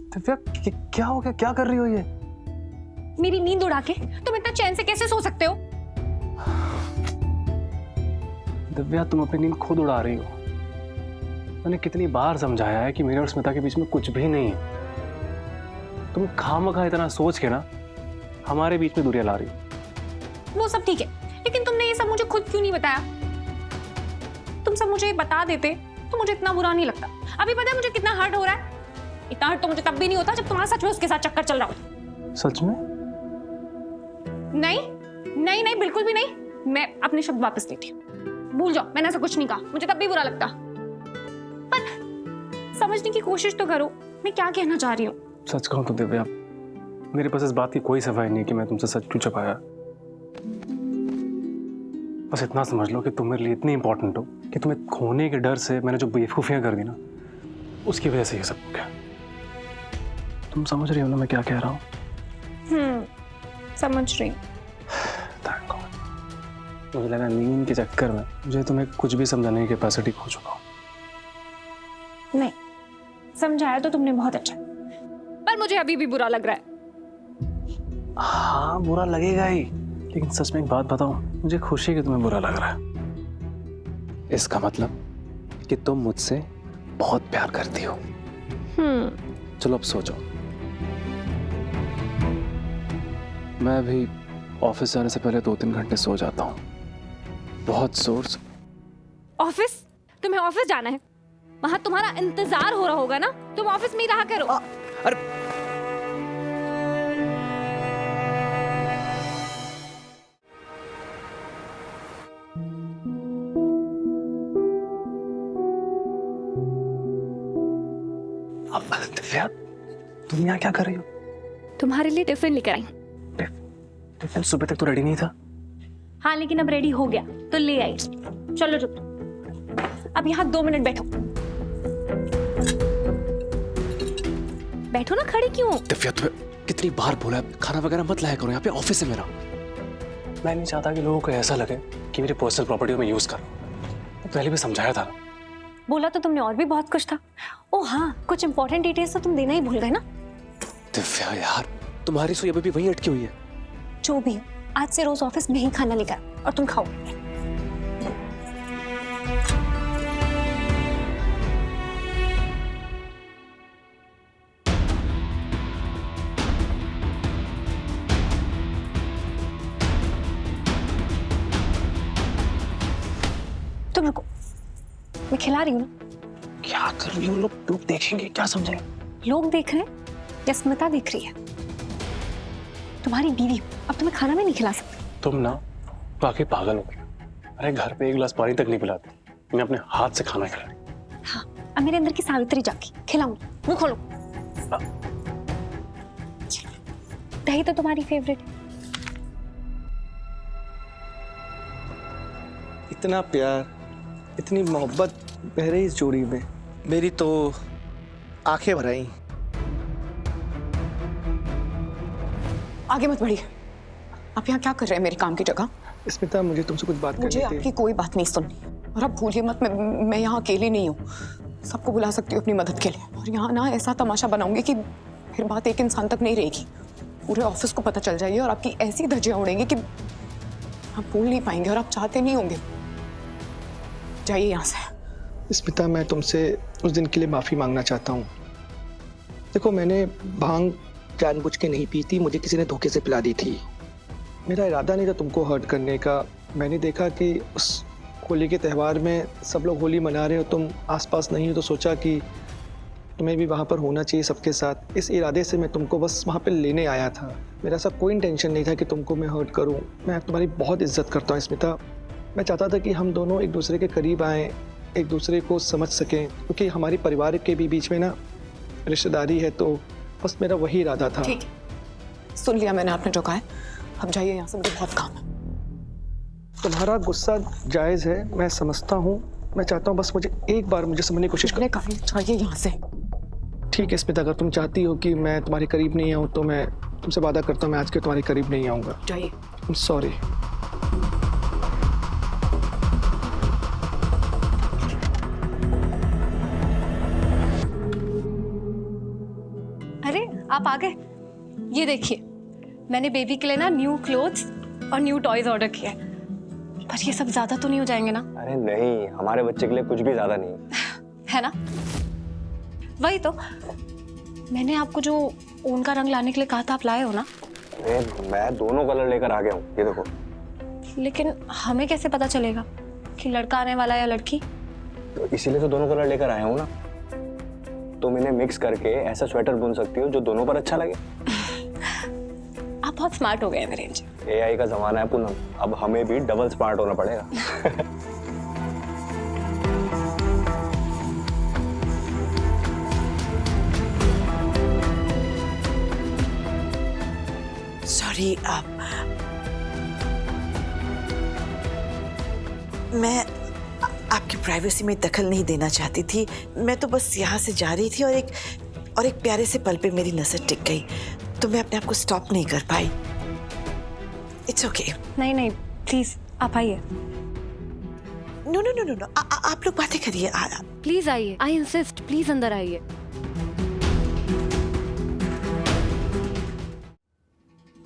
दिव्या क्या हो गया, क्या कर रही हो ये? मेरी नींद उड़ा के तुम इतना चैन से कैसे सो सकते हो? दिव्या तुम अपनी नींद खुद उड़ा रही हो। मैंने कितनी बार समझाया है कि मेरे और स्मिता के बीच में कुछ भी नहीं है। तुम खामखा इतना सोच के ना हमारे बीच में दूरियां ला रही हो। वो सब ठीक है, लेकिन तुमने ये सब मुझे खुद क्यों नहीं बताया? तुम सब मुझे बता देते तो मुझे इतना बुरा नहीं लगता। अभी पता है मुझे कितना हर्ट हो रहा है? इतना हर्ट तो मुझे तब भी नहीं होता जब तुम्हारा सच में उसके साथ चक्कर चल रहा हो। सच में? नहीं नहीं नहीं, बिल्कुल भी नहीं। मैं अपने शब्द वापस लेती हूँ। भूल जाओ, मैंने ऐसा कुछ नहीं कहा। मुझे तब भी बुरा लगता, पर समझने की कोशिश तो करो मैं क्या कहना चाह रही हूँ। सच कहूं तो दिव्या, मेरे पास इस बात की कोई सफाई नहीं कि मैं तुमसे सच क्यों छुपाया। बस इतना समझ लो कि तुम मेरे लिए इतनी इंपॉर्टेंट हो कि तुम्हें खोने के डर से मैंने जो बेवकूफियां कर दी ना, उसकी वजह से ये सब हो गया। तुम समझ रही हो ना मैं क्या कह रहा हूँ? समझ रही हूँ। Thank God। मुझे लगा नींद के चक्कर में मुझे तुम्हें कुछ भी समझाने की कैपेसिटी खो चुका हूँ। नहीं, समझाया तो तुमने बहुत अच्छा, पर मुझे अभी भी बुरा लग रहा है। हाँ बुरा लगेगा ही, लेकिन सच में एक बात बताऊं, मुझे खुशी है कि तुम्हें बुरा लग रहा है। इसका मतलब कि तुम मुझसे बहुत प्यार करती हो। चलो अब सो जाओ। मैं भी ऑफिस जाने से पहले 2-3 घंटे सो जाता हूँ, बहुत जोर से। ऑफिस? तुम्हें ऑफिस जाना है? वहां तुम्हारा इंतजार हो रहा होगा ना, तुम ऑफिस में ही रहा करो। अरे दिव्या, तुम यहाँ क्या कर रही हो? तुम्हारे लिए टिफिन लेकर आई। टिफिन सुबह तक तो रेडी नहीं था। हाँ, लेकिन अब रेडी हो गया तो ले आई। चलो चुप, अब यहाँ 2 मिनट बैठो। बैठो ना, खड़े क्यों? दिव्या तुम्हें कितनी बार बोला है खाना वगैरह मत लाया करो, यहाँ पे ऑफिस है मेरा। मैं नहीं चाहता कि लोगों को ऐसा लगे कि मेरी पर्सनल प्रॉपर्टी में यूज कर रहा हूं। तो पहले भी समझाया था। बोला तो तुमने और भी बहुत कुछ था। ओ हाँ, कुछ इंपॉर्टेंट डिटेल्स तो तुम देना ही भूल गए ना। दिव्या यार, तुम्हारी सुई अभी भी वहीं अटकी हुई है। जो भी हो, आज से रोज ऑफिस में ही खाना लेकर और तुम खाओ। तुम रुको, मैं खिला रही हूँ ना। क्या कर रही हो? लोग देखेंगे, क्या समझेंगे? लोग देख रहे हैं या स्मिता देख रही है? तुम्हारी बीवी अब तुम्हें खाना भी नहीं खिला सकती। तुम ना वाकई पागल हो गई। अरे घर पे 1 गिलास पानी तक नहीं पिलाती, मैं अपने हाथ से खाना खिला रही। हाँ, अब मेरे अंदर की सावित्री जागी, खिलाऊंगी। मुंह खोलो। दही तो तुम्हारी फेवरेट है। इतना प्यार, इतनी मोहब्बत बह रही इस जोड़ी में, मेरी तो आंखें भर आई। आगे मत बढ़िए। आप यहाँ क्या कर रहे हैं मेरे काम की जगह? स्मिता, मुझे तुमसे कुछ बात मुझे करनी थी। आपकी कोई बात नहीं सुननी। और अब भूलिए मत, मैं यहाँ अकेली नहीं हूँ। सबको बुला सकती हूँ अपनी मदद के लिए। और यहाँ ना ऐसा तमाशा बनाऊंगी कि फिर बात एक इंसान तक नहीं रहेगी, पूरे ऑफिस को पता चल जाएगी और आपकी ऐसी धज्जियां उड़ेंगी कि आप भूल नहीं पाएंगे और आप चाहते नहीं होंगे। जाइए यहाँ से। स्मिता, मैं तुमसे उस दिन के लिए माफ़ी मांगना चाहता हूँ। देखो, मैंने भांग जानबूझ के नहीं पी थी, मुझे किसी ने धोखे से पिला दी थी। मेरा इरादा नहीं था तुमको हर्ट करने का। मैंने देखा कि उस होली के त्यौहार में सब लोग होली मना रहे हो, तुम आसपास नहीं हो, तो सोचा कि तुम्हें भी वहाँ पर होना चाहिए सबके साथ। इस इरादे से मैं तुमको बस वहाँ पर लेने आया था। मेरा ऐसा कोई इंटेंशन नहीं था कि तुमको मैं हर्ट करूँ। मैं तुम्हारी बहुत इज्जत करता हूँ स्मिता। मैं चाहता था कि हम दोनों एक दूसरे के करीब आएँ, एक दूसरे को समझ सकें, क्योंकि हमारी परिवार के भी बीच में ना रिश्तेदारी है। तो बस मेरा वही इरादा था। ठीक है, सुन लिया मैंने आपने जो कहा है। अब जाइए यहाँ से, मुझे बहुत काम है। तुम्हारा गुस्सा जायज़ है, मैं समझता हूँ। मैं चाहता हूँ बस मुझे एक बार मुझे समझने की कोशिश मैंने कहा जाइए यहाँ से। ठीक है स्मिता, अगर तुम चाहती हो कि मैं तुम्हारे करीब नहीं आऊँ तो मैं तुमसे वादा करता हूँ मैं आज के तुम्हारे करीब नहीं आऊँगा। जाइए। सॉरी। आप आ गए? ये देखिए, मैंने बेबी के लिए ना न्यू क्लोथ्स और न्यू टॉयज ऑर्डर किए हैं। पर ये सब ज्यादा तो नहीं हो जाएंगे ना? अरे नहीं, हमारे बच्चे के लिए कुछ भी ज्यादा नहीं है ना? वही तो, मैंने आपको जो ऊन का रंग लाने के लिए कहा था, आप लाए हो ना? मैं दोनों कलर लेकर आ गया हूँ, ये देखो। लेकिन हमें कैसे पता चलेगा कि लड़का आने वाला है या लड़की? तो इसीलिए तो दोनों कलर लेकर आया हूँ ना। तुम इन्हें मिक्स करके ऐसा स्वेटर बुन सकती हो जो दोनों पर अच्छा लगे। आप बहुत स्मार्ट हो गए हैं वीरेंद्र जी। एआई का जमाना है पूनम, अब हमें भी डबल स्मार्ट होना पड़ेगा। सॉरी, मैं आपकी प्राइवेसी में दखल नहीं देना चाहती थी। मैं तो बस यहाँ से जा रही थी और एक प्यारे से पल पे मेरी नजर टिक गई, तो मैं अपने आप को स्टॉप नहीं कर पाई। It's okay. नहीं नहीं, प्लीज आप आइए। No no no no no, आप लोग बातें करिए। प्लीज आइए, आई इंसिस्ट, प्लीज अंदर आइए।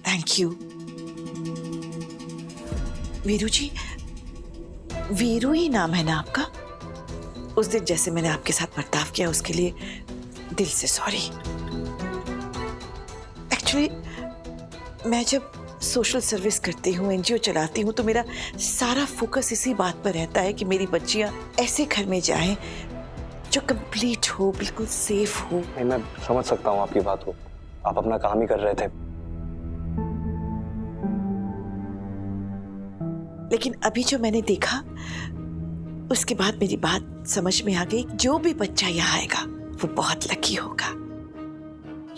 Thank you. वीरू जी, वीरू ही नाम है ना आपका? उस दिन जैसे मैंने आपके साथ बर्ताव किया उसके लिए दिल से सॉरी। एक्चुअली मैं जब सोशल सर्विस करती हूँ, एनजीओ चलाती हूँ, तो मेरा सारा फोकस इसी बात पर रहता है कि मेरी बच्चियाँ ऐसे घर में जाएं जो कंप्लीट हो, बिल्कुल सेफ हो। नहीं, मैं समझ सकता हूँ आपकी बात को। आप अपना काम ही कर रहे थे। लेकिन अभी जो मैंने देखा उसके बाद मेरी बात समझ में आ गई। जो भी बच्चा यहाँ आएगा वो बहुत लकी होगा।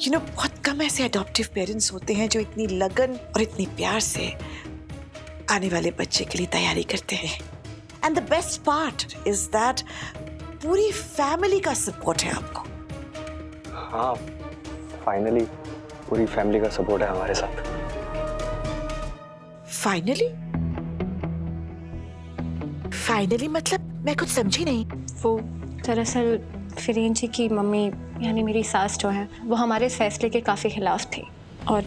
यू नो, बहुत कम ऐसे अडॉप्टिव पेरेंट्स होते हैं जो इतनी लगन और इतने प्यार से आने वाले बच्चे के लिए तैयारी करते हैं। And the best part is that पूरी फैमिली का सपोर्ट है आपको। हाँ, फाइनली पूरी फैमिली का सपोर्ट है हमारे साथ। फाइनली मतलब मैं कुछ समझी नहीं। वो दरअसल वीरेंद्र जी की मम्मी यानी मेरी सास जो है, वो हमारे इस फैसले के काफी खिलाफ थी, और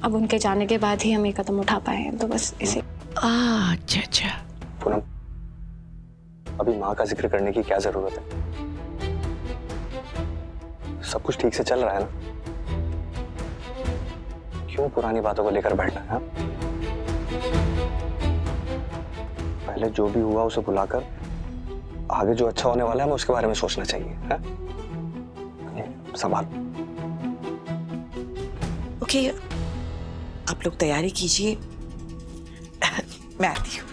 अब उनके जाने के बाद ही हम ये कदम उठा पाए हैं, तो बस इसे। अच्छा अच्छा। पूनम, अभी माँ का जिक्र करने की क्या जरूरत है? सब कुछ ठीक से चल रहा है ना? क्यों पुरानी बातों को लेकर बैठना है? पहले जो भी हुआ उसे भुलाकर आगे जो अच्छा होने वाला है, हमें उसके बारे में सोचना चाहिए। है? संभाल। ओके, आप लोग तैयारी कीजिए। मैं आती हूँ।